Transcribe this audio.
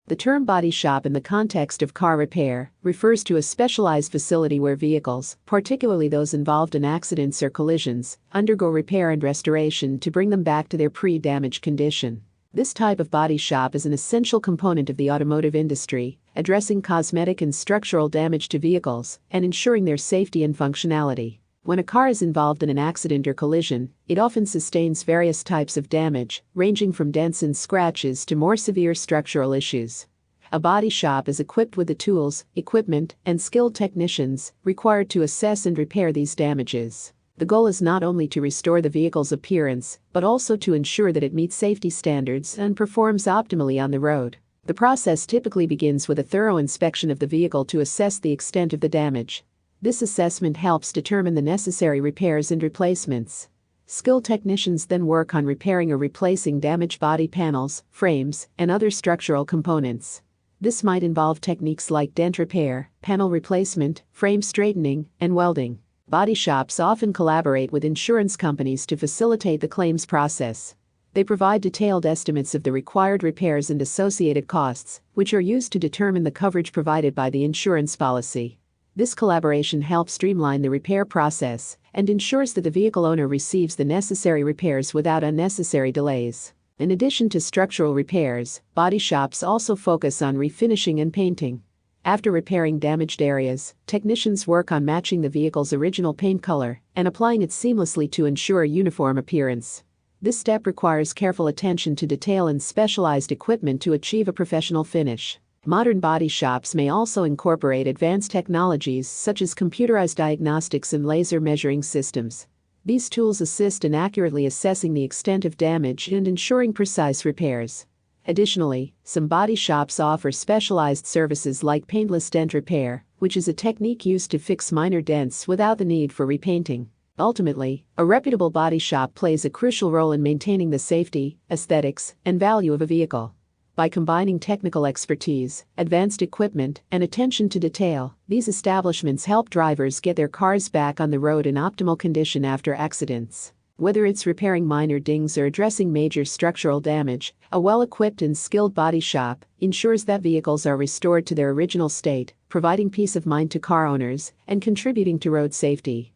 The term body shop in the context of car repair refers to a specialized facility where vehicles, particularly those involved in accidents or collisions, undergo repair and restoration to bring them back to their pre-damage condition. This type of body shop is an essential component of the automotive industry, addressing cosmetic and structural damage to vehicles and ensuring their safety and functionality. When a car is involved in an accident or collision, it often sustains various types of damage, ranging from dents and scratches to more severe structural issues. A body shop is equipped with the tools, equipment, and skilled technicians required to assess and repair these damages. The goal is not only to restore the vehicle's appearance, but also to ensure that it meets safety standards and performs optimally on the road. The process typically begins with a thorough inspection of the vehicle to assess the extent of the damage. This assessment helps determine the necessary repairs and replacements. Skilled technicians then work on repairing or replacing damaged body panels, frames, and other structural components. This might involve techniques like dent repair, panel replacement, frame straightening, and welding. Body shops often collaborate with insurance companies to facilitate the claims process. They provide detailed estimates of the required repairs and associated costs, which are used to determine the coverage provided by the insurance policy. This collaboration helps streamline the repair process and ensures that the vehicle owner receives the necessary repairs without unnecessary delays. In addition to structural repairs, body shops also focus on refinishing and painting. After repairing damaged areas, technicians work on matching the vehicle's original paint color and applying it seamlessly to ensure a uniform appearance. This step requires careful attention to detail and specialized equipment to achieve a professional finish. Modern body shops may also incorporate advanced technologies such as computerized diagnostics and laser measuring systems. These tools assist in accurately assessing the extent of damage and ensuring precise repairs. Additionally, some body shops offer specialized services like paintless dent repair, which is a technique used to fix minor dents without the need for repainting. Ultimately, a reputable body shop plays a crucial role in maintaining the safety, aesthetics, and value of a vehicle. By combining technical expertise, advanced equipment, and attention to detail, these establishments help drivers get their cars back on the road in optimal condition after accidents. Whether it's repairing minor dings or addressing major structural damage, a well-equipped and skilled body shop ensures that vehicles are restored to their original state, providing peace of mind to car owners and contributing to road safety.